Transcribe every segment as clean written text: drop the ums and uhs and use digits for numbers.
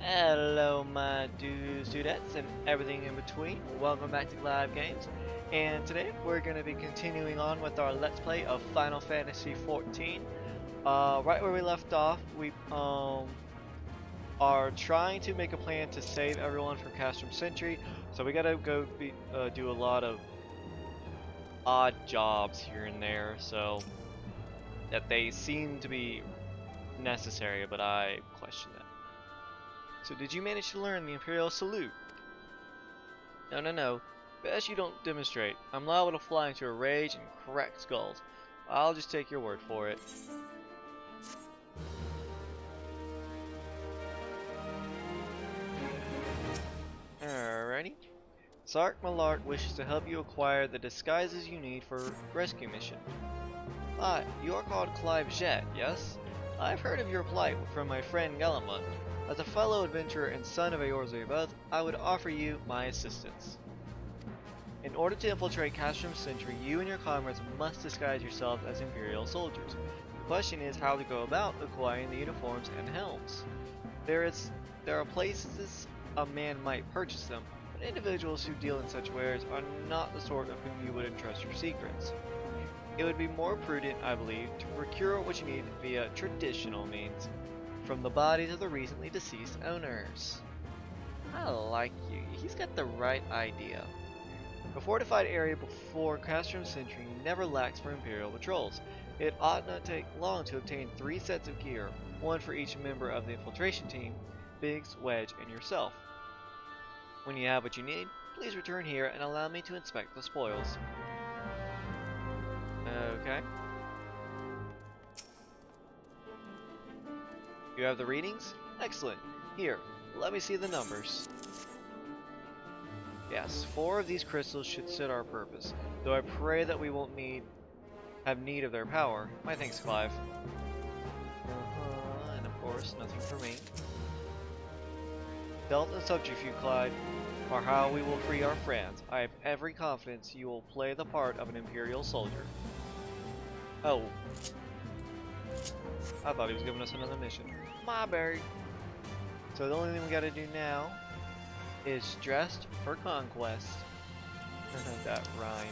Hello my dudes, dudettes, and everything in between. Welcome back to Live Games. And today we're going to be continuing on with our Let's Play of Final Fantasy XIV. Right where we left off, we are trying to make a plan to save everyone from Castrum Sentry. So we gotta go do a lot of odd jobs here and there, so that they seem to be necessary, but I question that. So did you manage to learn the Imperial Salute? No. Best you don't demonstrate. I'm liable to fly into a rage and crack skulls. I'll just take your word for it. Alrighty. Sark Malark wishes to help you acquire the disguises you need for rescue mission. Ah, you are called Clive Jet, yes? I've heard of your plight from my friend Galamund. As a fellow adventurer and son of Eorze both, I would offer you my assistance. In order to infiltrate Castrum Sentry, you and your comrades must disguise yourselves as Imperial soldiers. The question is how to go about acquiring the uniforms and helms. There are places a man might purchase them, but individuals who deal in such wares are not the sort of whom you would entrust your secrets. It would be more prudent, I believe, to procure what you need via traditional means, from the bodies of the recently deceased owners. I like you. He's got the right idea. A fortified area before Castrum Sentry never lacks for Imperial patrols. It ought not take long to obtain 3 sets of gear, one for each member of the infiltration team, Biggs, Wedge, and yourself. When you have what you need, please return here and allow me to inspect the spoils. Okay. You have the readings? Excellent. Here, let me see the numbers. Yes, 4 of these crystals should suit our purpose, though I pray that we won't have need of their power. My thanks, Clive. And of course, nothing for me. Stealth and subterfuge, Clyde, are how we will free our friends. I have every confidence you will play the part of an Imperial soldier. Oh. I thought he was giving us another mission. My berry. So the only thing we gotta do now is dressed for conquest. That rhyme.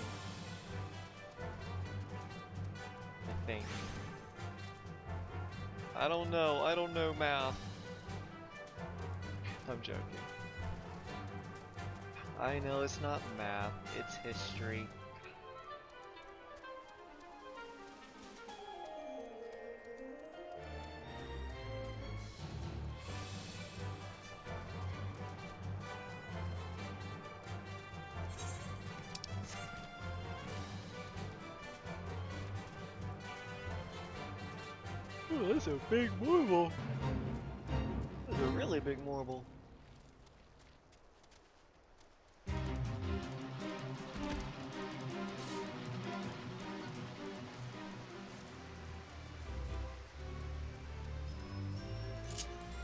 I think. I don't know math. I'm joking. I know it's not math, it's history. Oh, that's a big marble. That's a really big marble.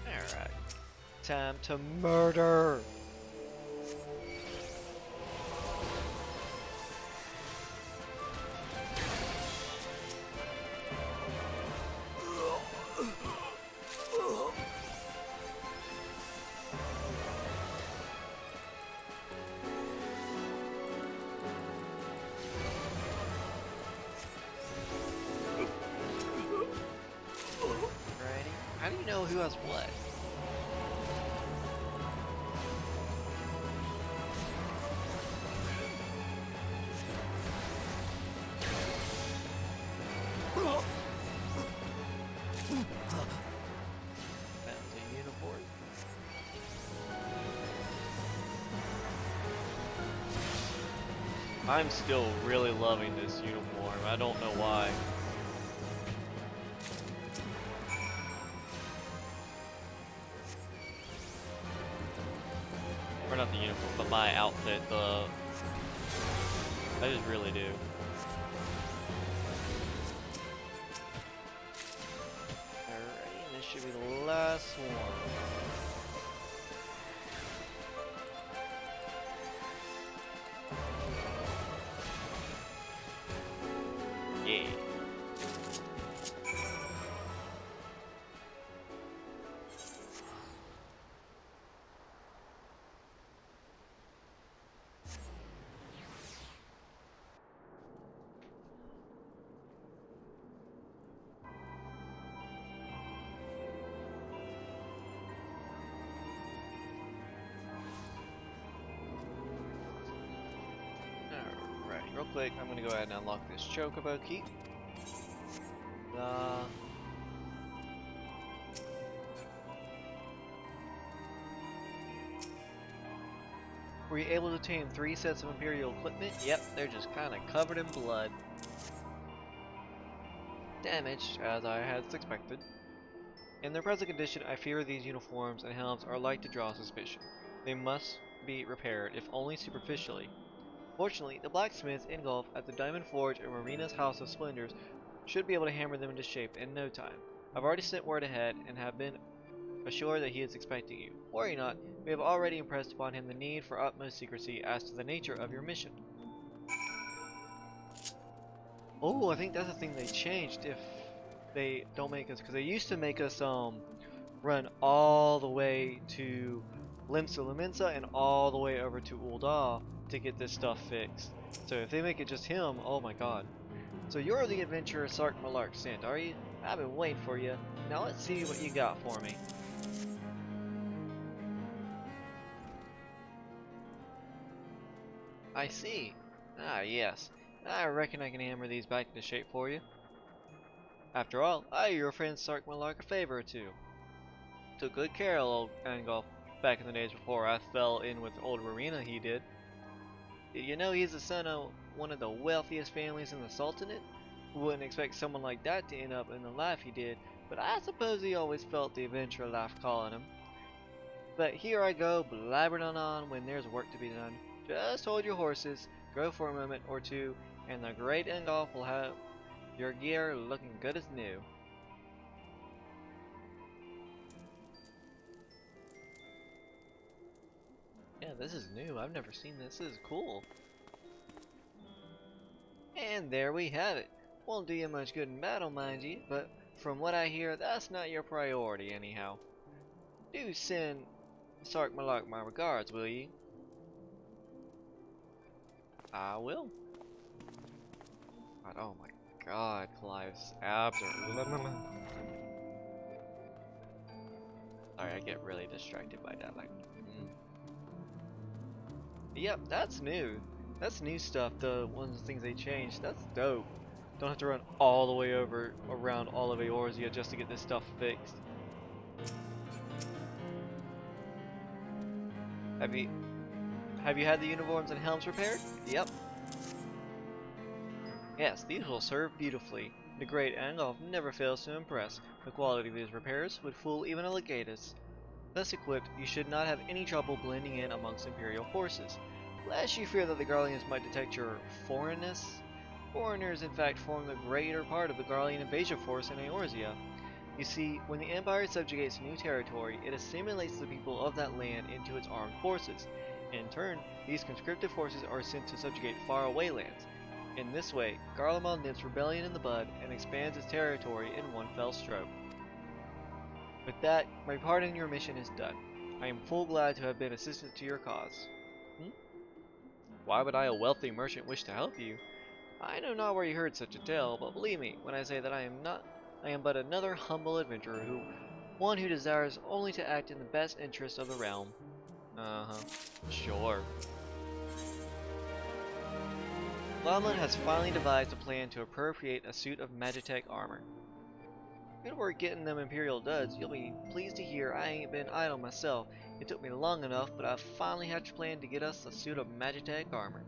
Alright. Time to murder! How do you know who has what? Found a uniform. I'm still really loving this uniform. I don't know why. Or not the uniform, but my outfit, I just really do. Alright, this should be the last one. Yeah. real quick, I'm gonna go ahead and unlock this Chocobo key. Were you able to obtain 3 sets of Imperial equipment? Yep, they're just kinda covered in blood. Damaged, as I had expected. In their present condition, I fear these uniforms and helms are like to draw suspicion. They must be repaired, if only superficially. Fortunately, the blacksmith Ingolf at the Diamond Forge and Marina's House of Splendors should be able to hammer them into shape in no time. I've already sent word ahead and have been assured that he is expecting you. Worry not, we have already impressed upon him the need for utmost secrecy as to the nature of your mission. Oh, I think that's the thing they changed if they don't make us, because they used to make us run all the way to Limsa Laminsa and all the way over to Ul'dah to get this stuff fixed. So if they make it just him, oh my god. So you're the adventurer Sark Malark sent, are you? I've been waiting for you. Now let's see what you got for me. I see. Ah, yes. I reckon I can hammer these back into shape for you. After all, I owe your friend Sark Malark a favor or two. Took good care of old Angolf back in the days before I fell in with old Marina, he did. Did you know he's the son of one of the wealthiest families in the Sultanate? Wouldn't expect someone like that to end up in the life he did, but I suppose he always felt the adventurer life calling him. But here I go, blabbering on when there's work to be done. Just hold your horses, go for a moment or two, and the great Ingolf will have your gear looking good as new. Yeah, this is new. I've never seen this. This is cool. And there we have it. Won't do you much good in battle, mind you, but from what I hear, that's not your priority anyhow. Do send Sark Malark my regards, will you? I will. Oh my god, Clive's abs are... Sorry, I get really distracted by that, like... Yep, that's new. That's new stuff, one of the things they changed. That's dope. Don't have to run all the way over around all of Eorzea just to get this stuff fixed. Have you had the uniforms and helms repaired? Yep. Yes, these will serve beautifully. The great Angolf never fails to impress. The quality of these repairs would fool even a legatus. Thus equipped, you should not have any trouble blending in amongst Imperial forces, lest you fear that the Garleans might detect your foreignness. Foreigners, in fact, form the greater part of the Garlean invasion force in Eorzea. You see, when the Empire subjugates new territory, it assimilates the people of that land into its armed forces. In turn, these conscripted forces are sent to subjugate faraway lands. In this way, Garlemald nips rebellion in the bud and expands its territory in one fell stroke. With that, my part in your mission is done. I am full glad to have been assistant to your cause. Why would I, a wealthy merchant, wish to help you? I know not where you heard such a tale, but believe me when I say that I am but another humble adventurer one who desires only to act in the best interest of the realm. Sure. Lomlin has finally devised a plan to appropriate a suit of Magitech armor. Good work getting them Imperial duds. You'll be pleased to hear I ain't been idle myself. It took me long enough, but I've finally hatched a plan to get us a suit of Magitech armor.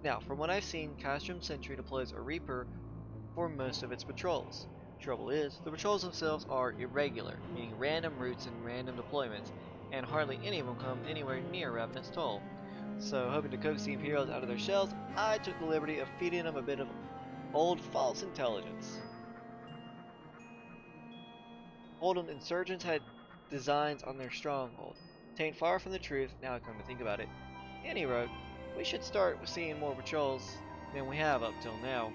Now, from what I've seen, Castrum Sentry deploys a Reaper for most of its patrols. Trouble is, the patrols themselves are irregular, meaning random routes and random deployments, and hardly any of them come anywhere near Ravenous Toll. So, hoping to coax the Imperials out of their shells, I took the liberty of feeding them a bit of old false intelligence. Oldham insurgents had designs on their stronghold. Tain't far from the truth, now I come to think about it. Any road, we should start seeing more patrols than we have up till now.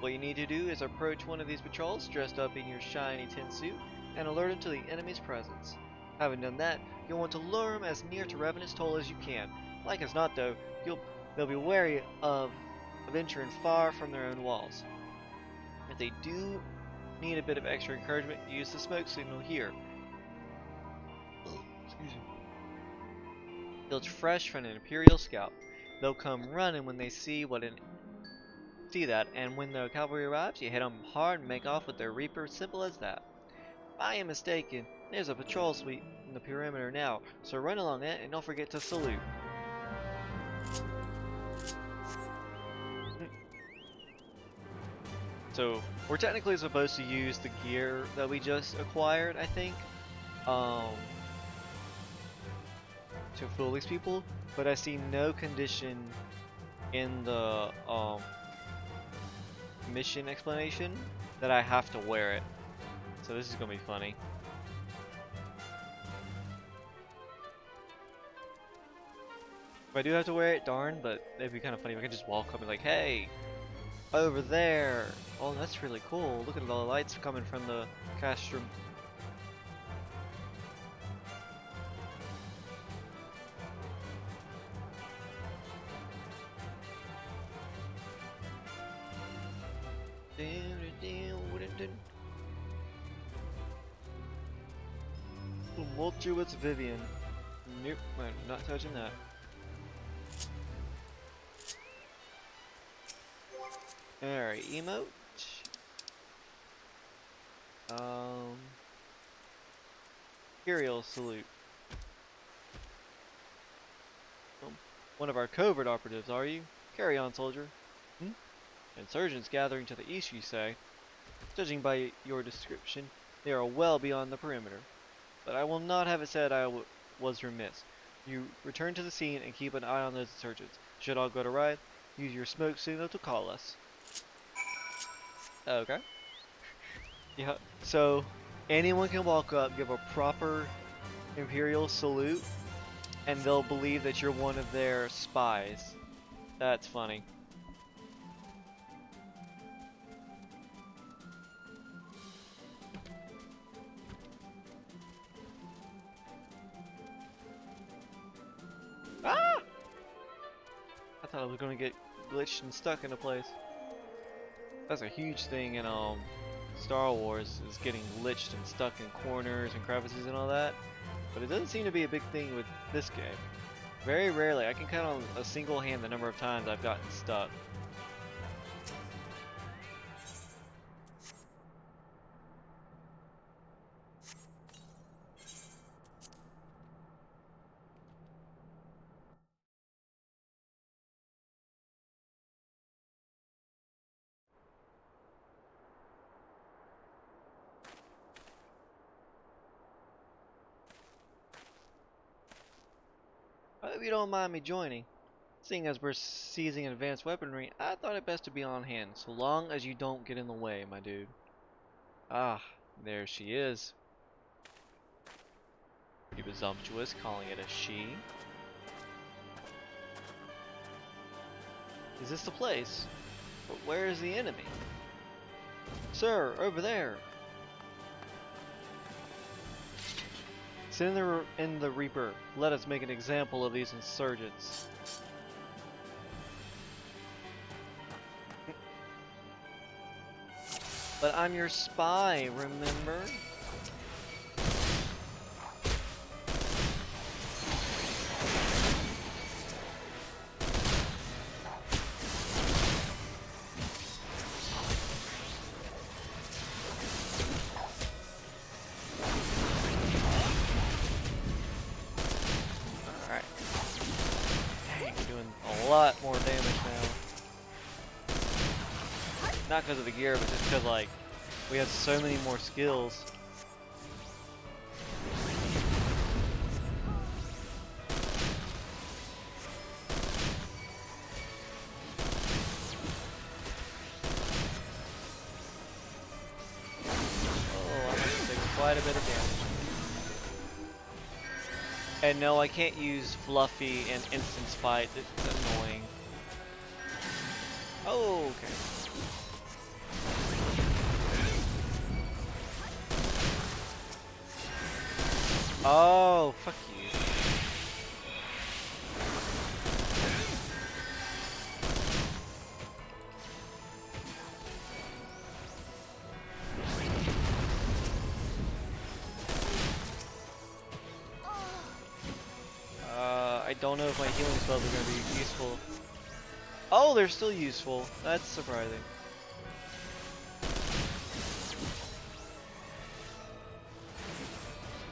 What you need to do is approach one of these patrols dressed up in your shiny tin suit and alert them to the enemy's presence. Having done that, you'll want to lure them as near to Ravenous Toll as you can. Like as not though, they'll be wary of venturing far from their own walls. If they do need a bit of extra encouragement, use the smoke signal here. Excuse me. Built fresh from an Imperial scout. They'll come running when they see that, and when the cavalry arrives, you hit them hard and make off with their reaper. Simple as that. If I am mistaken, there's a patrol suite in the perimeter now, so run along it and don't forget to salute. So we're technically supposed to use the gear that we just acquired, I think, to fool these people, but I see no condition in the mission explanation that I have to wear it. So this is gonna be funny. If I do have to wear it, darn, but it'd be kind of funny if I could just walk up and be like, hey, over there. Oh, that's really cool. Look at all the lights coming from the castrum. Tumultuous Vivian. Nope, I'm not touching that. Alright, emote. Imperial salute. One of our covert operatives, are you? Carry on, soldier. Insurgents gathering to the east, you say? Judging by your description, they are well beyond the perimeter. But I will not have it said I was remiss. You return to the scene and keep an eye on those insurgents. Should all go to riot, use your smoke signal to call us. Okay. Yeah, so anyone can walk up, give a proper Imperial salute, and they'll believe that you're one of their spies. That's funny. Ah! I thought I was gonna get glitched and stuck in a place. That's a huge thing in Star Wars, is getting glitched and stuck in corners and crevices and all that. But it doesn't seem to be a big thing with this game. Very rarely, I can count on a single hand the number of times I've gotten stuck. I hope you don't mind me joining. Seeing as we're seizing advanced weaponry, I thought it best to be on hand, so long as you don't get in the way, my dude. Ah, there she is. Be presumptuous calling it a she. Is this the place? But where is the enemy? Sir, over there! Send in the Reaper. Let us make an example of these insurgents. But I'm your spy, remember? Lot more damage now. Not because of the gear, but just because, like, we have so many more skills. Oh, I'm gonna take quite a bit of damage. And no, I can't use Fluffy and Instant Spite. It's annoying. Oh, okay. Oh, fuck you. I don't know if my healing spells are going to be useful. Oh, they're still useful. That's surprising.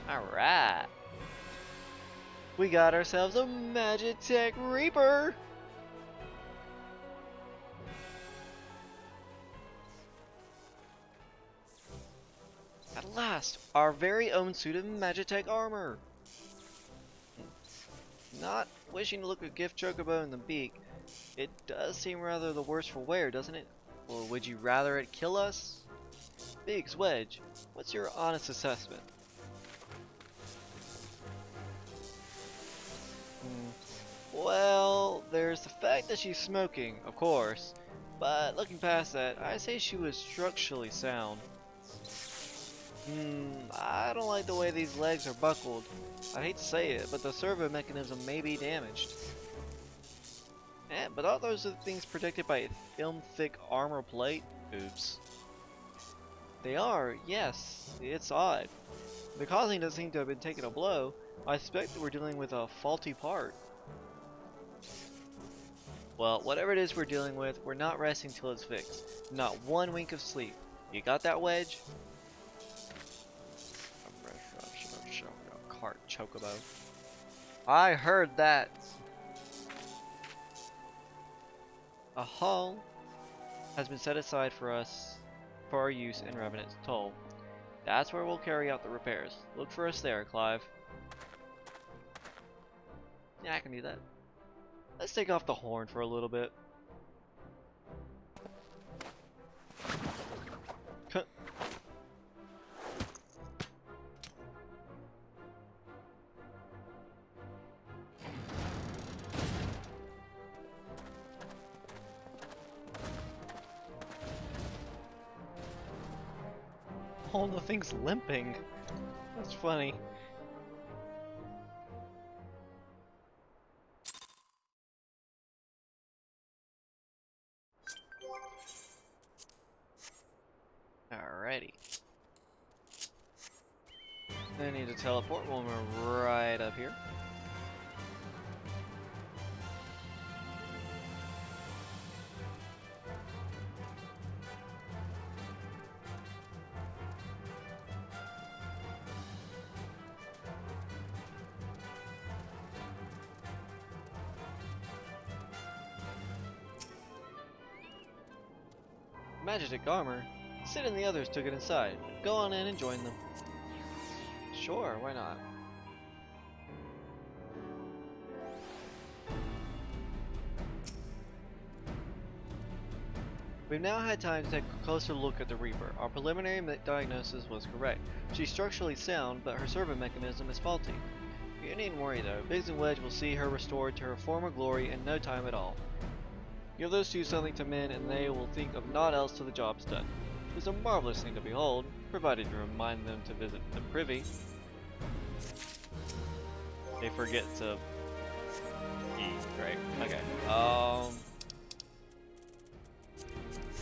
Alright. We got ourselves a Magitech Reaper! At last, our very own suit of Magitech armor! Not wishing to look a gift chocobo in the beak, it does seem rather the worse for wear, doesn't it? Or would you rather it kill us? Biggs, Wedge, what's your honest assessment? Well, there's the fact that she's smoking, of course, but looking past that, I say she was structurally sound. I don't like the way these legs are buckled. I hate to say it, but the servo mechanism may be damaged. But all those are the things protected by a film-thick armor plate? Oops. They are, yes. It's odd. The causing doesn't seem to have been taking a blow. I suspect that we're dealing with a faulty part. Well, whatever it is we're dealing with, we're not resting till it's fixed. Not one wink of sleep. You got that, Wedge? Cart chocobo. I heard that. A hall has been set aside for us for our use in Revenant's Toll. That's where we'll carry out the repairs. Look for us there, Clive. Yeah, I can do that. Let's take off the horn for a little bit. Oh, the thing's limping. That's funny. Alrighty. I need to teleport when we're right up here. Magitech armor? Sid and the others took it inside. Go on in and join them. Sure, why not? We've now had time to take a closer look at the Reaper. Our preliminary diagnosis was correct. She's structurally sound, but her servo mechanism is faulty. You needn't worry though. Biggs and Wedge will see her restored to her former glory in no time at all. Give those two something to mend and they will think of naught else till the job's done. It's a marvelous thing to behold, provided you remind them to visit the privy. They forget to eat, right? Okay.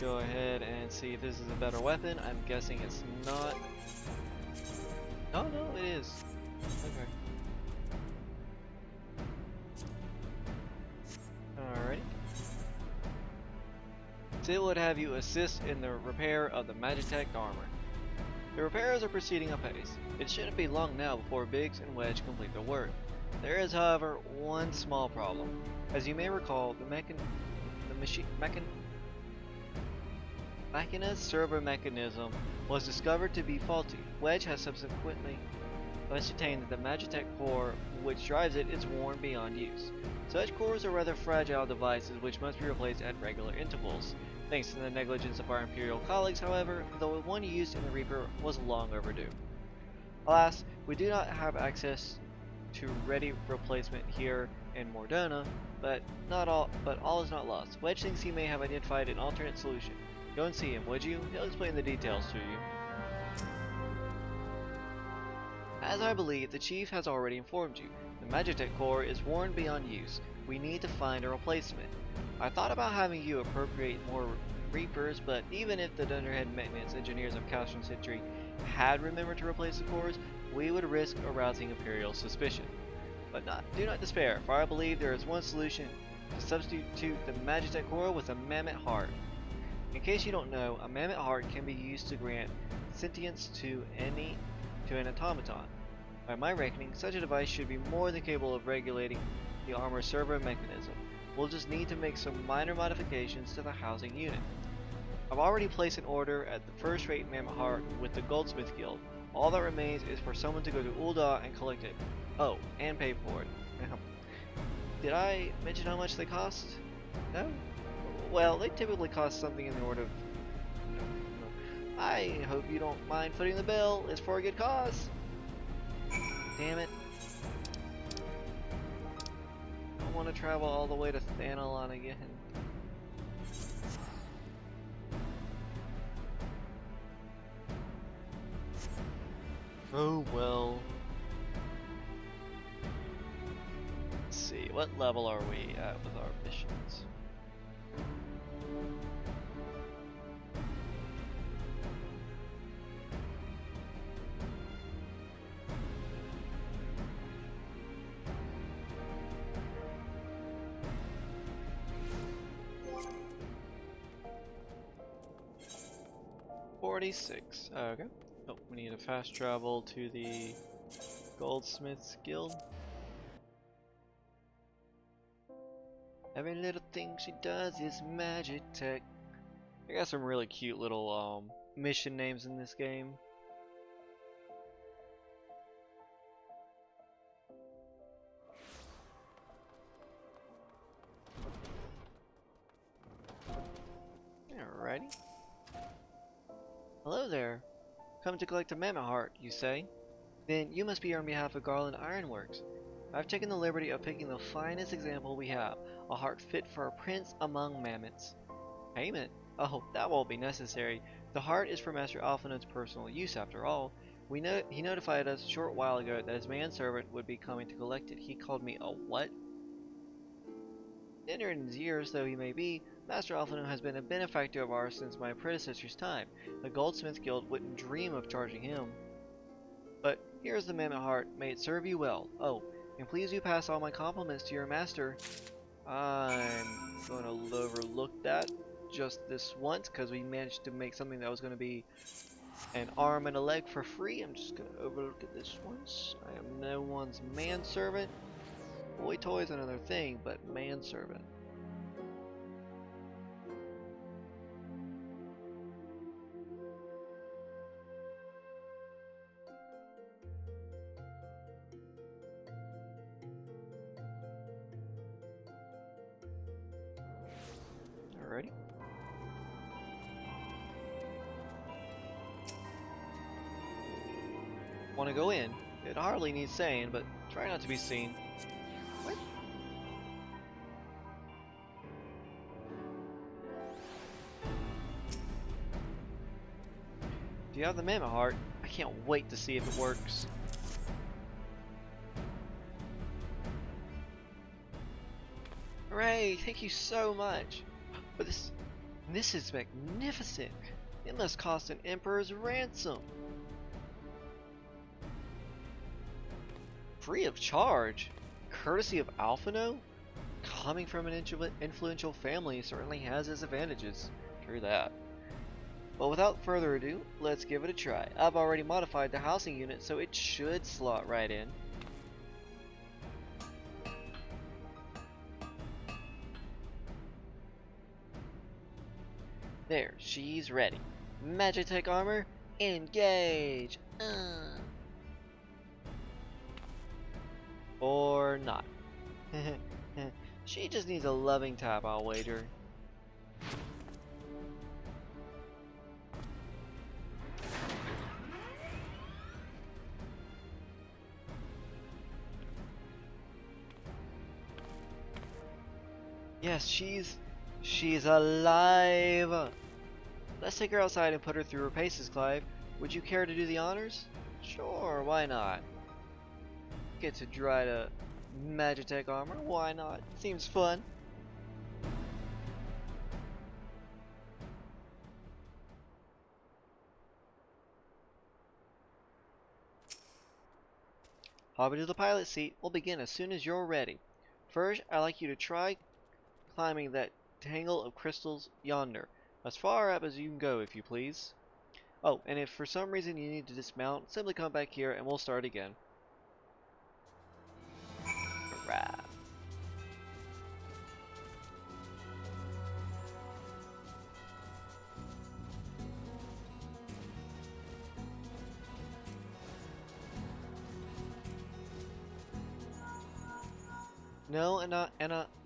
Go ahead and see if this is a better weapon. I'm guessing it's not. Oh no, it is. Okay. Alrighty. Sid would have you assist in the repair of the Magitech armor. The repairs are proceeding apace. It shouldn't be long now before Biggs and Wedge complete their work. There is, however, one small problem. As you may recall, Machina's servo mechanism was discovered to be faulty. Wedge has subsequently ascertained that the Magitech core which drives it is worn beyond use. Such cores are rather fragile devices which must be replaced at regular intervals. Thanks to the negligence of our Imperial colleagues, however, the one used in the Reaper was long overdue. Alas, we do not have access to ready replacement here in Mordona, but all is not lost. Wedge thinks he may have identified an alternate solution. Go and see him, would you? He'll explain the details to you. As I believe the Chief has already informed you, the Magitech core is worn beyond use. We need to find a replacement. I thought about having you appropriate more Reapers, but even if the Dunderhead maintenance engineers of Castron Sentry had remembered to replace the cores, we would risk arousing Imperial suspicion. But do not despair, for I believe there is one solution to substitute the Magitech core with a mammoth heart. In case you don't know, a mammoth heart can be used to grant sentience to an automaton. By my reckoning, such a device should be more than capable of regulating the armor's servo mechanism. We'll just need to make some minor modifications to the housing unit. I've already placed an order at the first-rate mammoth heart with the Goldsmith Guild. All that remains is for someone to go to Ul'dah and collect it. Oh, and pay for it. Did I mention how much they cost? No? Well, they typically cost something in the order of... I hope you don't mind footing the bill. It's for a good cause. Damn it. I want to travel all the way to Thanalon again. Oh well. Let's see, what level are we at with our missions? $46. Okay. Oh, we need to fast travel to the Goldsmith's Guild. Every little thing she does is Magitech. I got some really cute little mission names in this game. Alrighty. Hello there. Come to collect a mammoth heart, you say? Then you must be on behalf of Garland Ironworks. I've taken the liberty of picking the finest example we have, a heart fit for a prince among mammoths. Payment? Oh, that won't be necessary. The heart is for Master Alphinaud's personal use after all. He notified us a short while ago that his manservant would be coming to collect it. He called me a what? Tender in his years though he may be, Master Alphinaud has been a benefactor of ours since my predecessor's time. The Goldsmith Guild wouldn't dream of charging him. But here's the mammoth heart. May it serve you well. Oh, and please do pass all my compliments to your master. I'm gonna overlook that just this once because we managed to make something that was gonna be an arm and a leg for free. I'm just gonna overlook it this once. I am no one's manservant. Boy toy's another thing, but manservant. Alrighty. Want to go in? It hardly needs saying, but try not to be seen. What? Do you have the mammoth heart? I can't wait to see if it works. Hooray! Thank you so much. But this is magnificent. It must cost an emperor's ransom. Free of charge? Courtesy of Alphinaud? Coming from an influential family certainly has its advantages. True that. But without further ado, let's give it a try. I've already modified the housing unit so it should slot right in. There, she's ready. Magitech armor, engage! Or not. She just needs a loving tap, I'll wager. Yes, she's alive! Let's take her outside and put her through her paces, Clive. Would you care to do the honors? Sure, why not? Get to try to Magitech armor, why not? Seems fun. Hop into the pilot seat. We'll begin as soon as you're ready. First, I'd like you to try climbing that tangle of crystals yonder. As far up as you can go, if you please. Oh, and if for some reason you need to dismount, simply come back here and we'll start again. Alright. No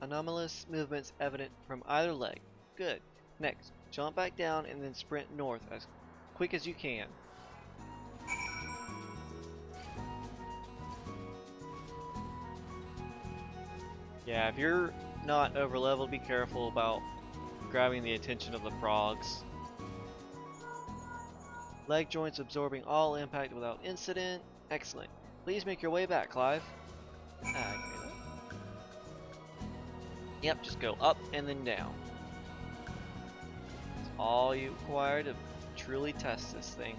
anomalous movements evident from either leg. Good. Next, jump back down and then sprint north as quick as you can. Yeah, if you're not over leveled, be careful about grabbing the attention of the frogs. Leg joints absorbing all impact without incident. Excellent. Please make your way back, Clive. Yep, just go up and then down. That's all you require to truly test this thing.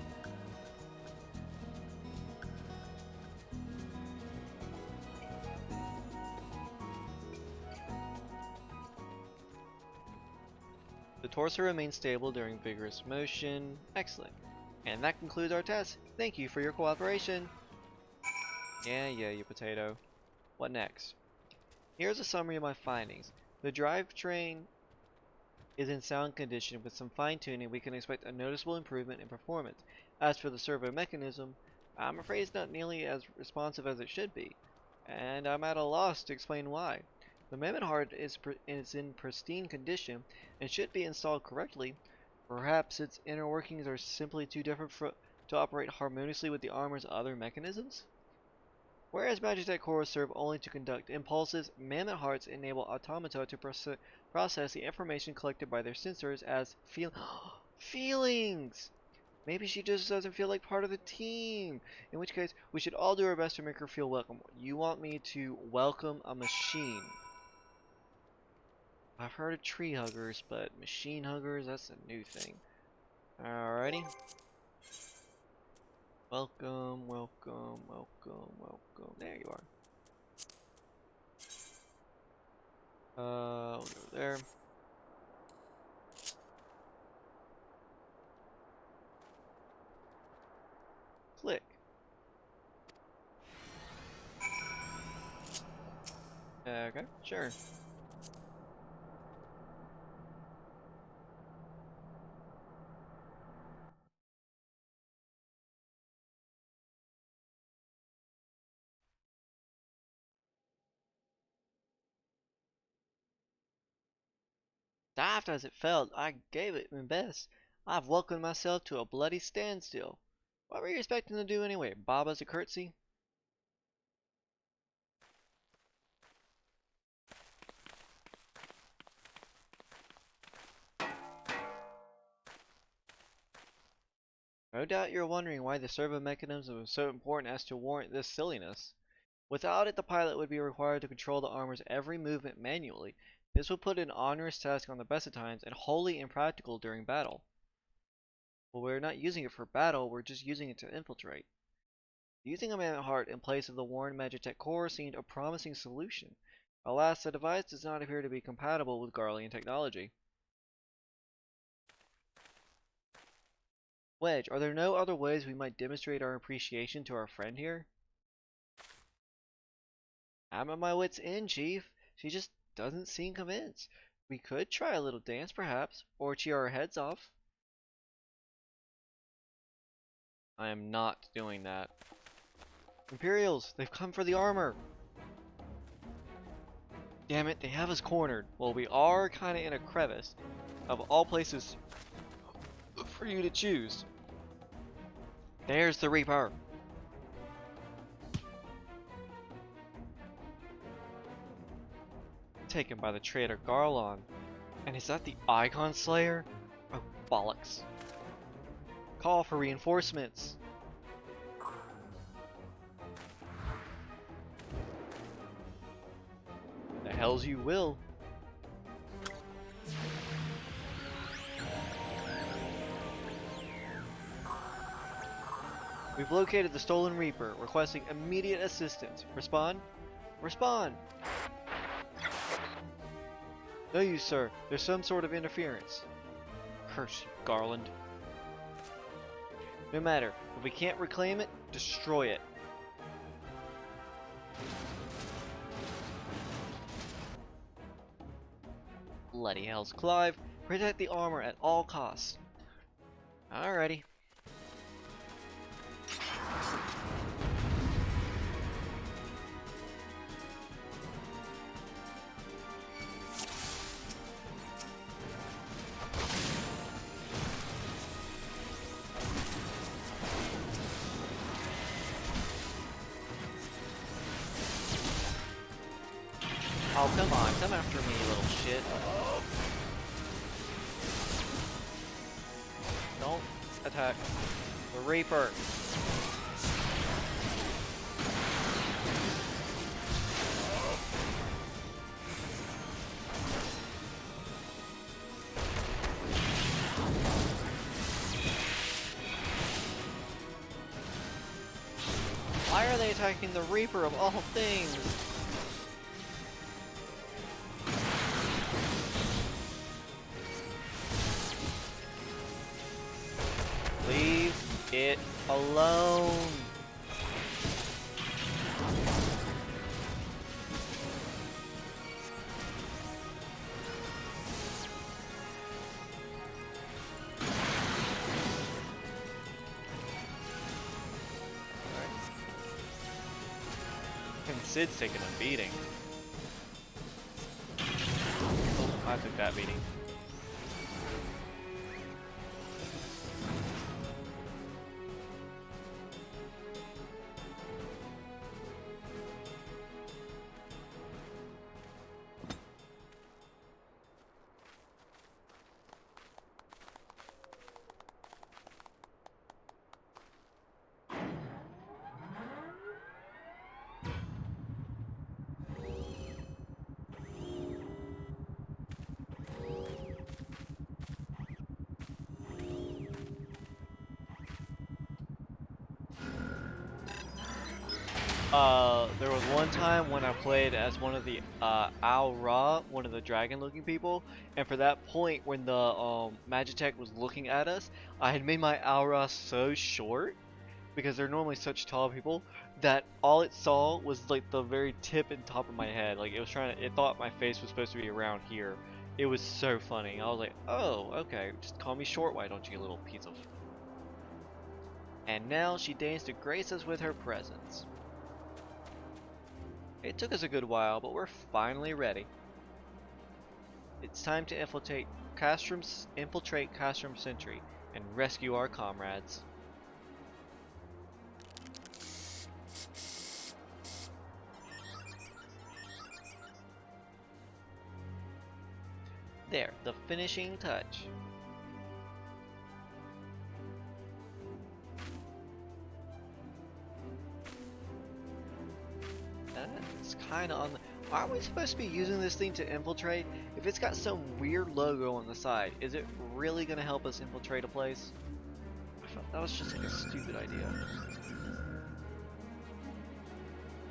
The torso remains stable during vigorous motion. Excellent. And that concludes our test. Thank you for your cooperation. Yeah, you potato. What next? Here's a summary of my findings. The drivetrain is in sound condition. With some fine-tuning, we can expect a noticeable improvement in performance. As for the servo mechanism, I'm afraid it's not nearly as responsive as it should be, and I'm at a loss to explain why. The mammoth heart is in pristine condition and should be installed correctly. Perhaps its inner workings are simply too different to operate harmoniously with the armor's other mechanisms? Whereas Magitech cores serve only to conduct impulses, mammoth hearts enable automata to process the information collected by their sensors as feelings! Maybe she just doesn't feel like part of the team. In which case, we should all do our best to make her feel welcome. You want me to welcome a machine? I've heard of tree huggers, but machine huggers, that's a new thing. Alrighty. Welcome, welcome, welcome, welcome. There you are. Over there. Click. Okay, sure. Daft as it felt, I gave it my best. I've welcomed myself to a bloody standstill. What were you expecting to do anyway? Bob us a curtsy? No doubt you're wondering why the servo mechanism was so important as to warrant this silliness. Without it, the pilot would be required to control the armor's every movement manually. This would put an onerous task on the best of times and wholly impractical during battle. Well, we're not using it for battle, we're just using it to infiltrate. Using a mammoth heart in place of the worn Magitech core seemed a promising solution. Alas, the device does not appear to be compatible with Garlean technology. Wedge, are there no other ways we might demonstrate our appreciation to our friend here? I'm at my wit's end, Chief. She just doesn't seem convinced. We could try a little dance, perhaps, or cheer our heads off. I am not doing that. Imperials, they've come for the armor! Damn it, they have us cornered. Well, we are kinda in a crevice. Of all places for you to choose. There's the Reaper! Taken by the traitor Garlon. And is that the Icon Slayer? Oh, bollocks. Call for reinforcements. The hells you will. We've located the stolen Reaper, requesting immediate assistance. Respond? Respond! No use, sir. There's some sort of interference. Curse you, Garland. No matter. If we can't reclaim it, destroy it. Bloody hells, Clive. Protect the armor at all costs. Alrighty. Oh, come on. Come after me, you little shit. Don't attack the Reaper. Why are they attacking the Reaper of all things? Leave it alone. And Sid's taking a beating. Oh, I took that beating. There was one time when I played as one of the Al Ra, one of the dragon-looking people, and for that point when the Magitech was looking at us, I had made my Al Ra so short because they're normally such tall people that all it saw was like the very tip and top of my head. Like it was it thought my face was supposed to be around here. It was so funny. I was like, oh, okay, just call me short, why don't you, you little piece of. And now she deigns to grace us with her presence. It took us a good while, but we're finally ready. It's time to infiltrate Castrum Sentry and rescue our comrades. There, the finishing touch. It's kind of on the... Aren't we supposed to be using this thing to infiltrate? If it's got some weird logo on the side, is it really going to help us infiltrate a place? I thought that was just like a stupid idea.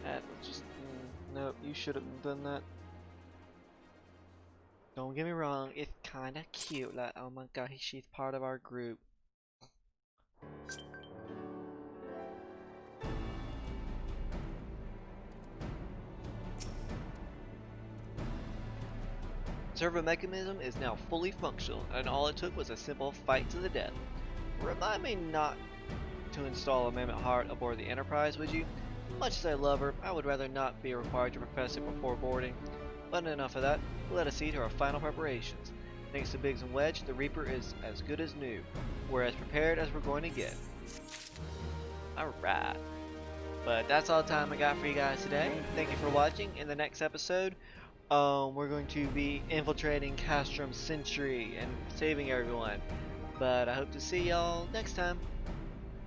That was just... no, you shouldn't have done that. Don't get me wrong, it's kind of cute, like, oh my god, she's part of our group. Servo mechanism is now fully functional, and all it took was a simple fight to the death. Remind me not to install Amendment Heart aboard the Enterprise, would you? Much as I love her, I would rather not be required to profess it before boarding. But enough of that, let us see to our final preparations. Thanks to Biggs and Wedge, the Reaper is as good as new. We're as prepared as we're going to get. Alright. But that's all the time I got for you guys today. Thank you for watching. In the next episode, we're going to be infiltrating Castrum Sentry and saving everyone. But I hope to see y'all next time.